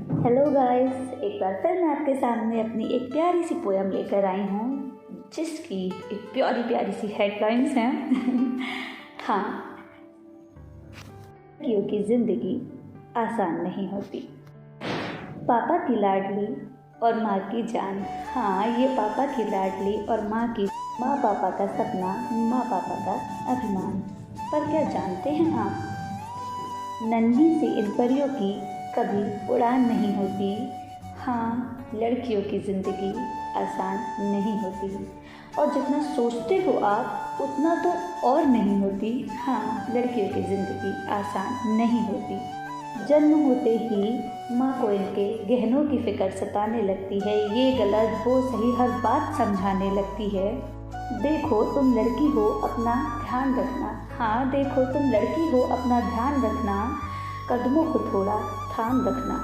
Hello guys, एक बार फिर मैं आपके सामने अपनी एक प्यारी सी पोयम लेकर आई हूँ जिसकी एक प्यारी प्यारी सी हेडलाइंस हैं। हाँ, लड़कियों की ज़िंदगी आसान नहीं होती। पापा की लाडली और माँ की जान। हाँ, ये पापा की लाडली और माँ पापा का सपना, माँ पापा का अभिमान। पर क्या जानते हैं आप, नन्ही सी इन परियों की कभी उड़ान नहीं होती। हाँ, लड़कियों की ज़िंदगी आसान नहीं होती और जितना सोचते हो आप उतना तो और नहीं होती। हाँ, लड़कियों की ज़िंदगी आसान नहीं होती। जन्म होते ही माँ को इनके गहनों की फ़िक्र सताने लगती है, ये गलत वो सही हर बात समझाने लगती है। देखो तुम लड़की हो, अपना ध्यान रखना। हाँ, देखो तुम लड़की हो, अपना ध्यान रखना, कदमों को थोड़ा थाम रखना।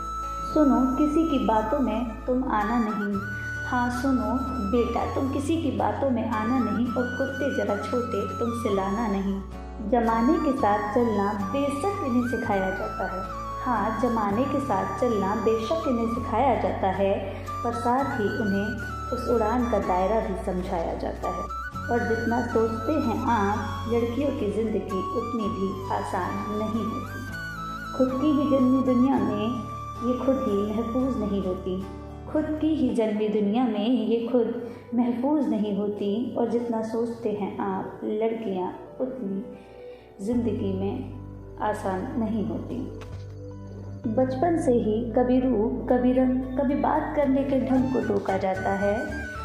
सुनो किसी की बातों में तुम आना नहीं। हाँ सुनो बेटा, तुम किसी की बातों में आना नहीं और कुत्ते जरा छोटे तुम सिलाना नहीं। जमाने के साथ चलना बेशक इन्हें सिखाया जाता है। हाँ, जमाने के साथ चलना बेशक इन्हें सिखाया जाता है, पर साथ ही उन्हें उस उड़ान का दायरा भी समझाया जाता है। और जितना सोचते हैं आप, लड़कियों की ज़िंदगी उतनी भी आसान नहीं होती। खुद की ही जन्मी दुनिया में ये खुद ही महफूज नहीं होती। खुद की ही जन्मी दुनिया में ये खुद महफूज नहीं होती। और जितना सोचते हैं आप, लड़कियां उतनी ज़िंदगी में आसान नहीं होती। बचपन से ही कभी रूप, कभी रंग, कभी बात करने के ढंग को टोका जाता है।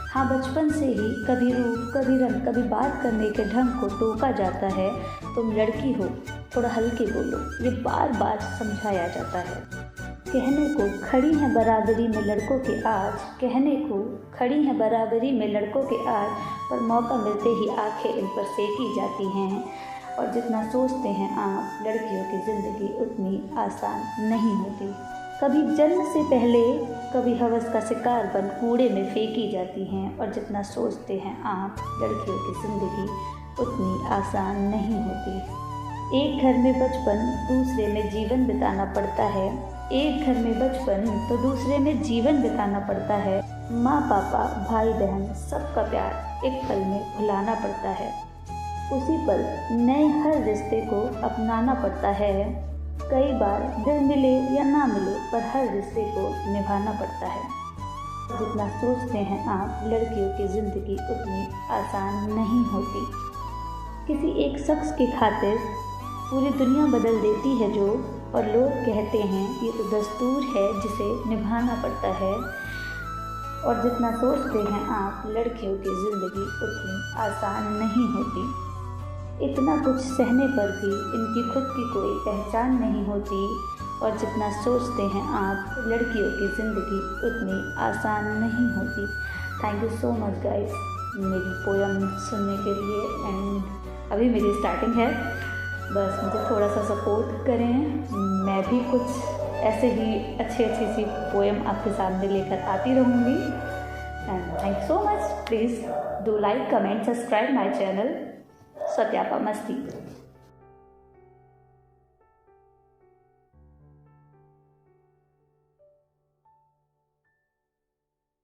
हाँ, बचपन से ही कभी रूप, कभी रंग, कभी बात करने के ढंग को टोका जाता है। तुम लड़की हो, थोड़ा हल्के बोलो, ये बार बार समझाया जाता है। कहने को खड़ी हैं बराबरी में लड़कों के आज, कहने को खड़ी हैं बराबरी में लड़कों के आज, पर मौका मिलते ही आंखें इन पर सेकी जाती हैं। और जितना सोचते हैं आप, लड़कियों की ज़िंदगी उतनी आसान नहीं होती। कभी जन्म से पहले कभी हवस का शिकार बन कूड़े में फेंकी जाती हैं। और जितना सोचते हैं आप, लड़कियों की ज़िंदगी उतनी आसान नहीं होती। एक घर में बचपन, दूसरे में जीवन बिताना पड़ता है। एक घर में बचपन तो दूसरे में जीवन बिताना पड़ता है। माँ पापा, भाई बहन, सबका प्यार एक पल में भुलाना पड़ता है। उसी पल नए हर रिश्ते को अपनाना पड़ता है। कई बार दिल मिले या ना मिले, पर हर रिश्ते को निभाना पड़ता है। जितना सोचते हैं आप, लड़कियों की ज़िंदगी उतनी आसान नहीं होती। किसी एक शख्स की खातिर पूरी दुनिया बदल देती है जो, और लोग कहते हैं ये तो दस्तूर है जिसे निभाना पड़ता है। और जितना सोचते हैं आप, लड़कियों की ज़िंदगी उतनी आसान नहीं होती। इतना कुछ सहने पर भी इनकी खुद की कोई पहचान नहीं होती। और जितना सोचते हैं आप, लड़कियों की ज़िंदगी उतनी आसान नहीं होती। Thank you so much guys मेरी पोयम सुनने के लिए। एंड अभी मेरी स्टार्टिंग है, बस मुझे थोड़ा सा सपोर्ट करें। मैं भी कुछ ऐसे ही अच्छी सी पोयम आपके सामने लेकर आती रहूँगी। And thank you so much. Please do like, comment, subscribe my channel सत्यापा मस्ती।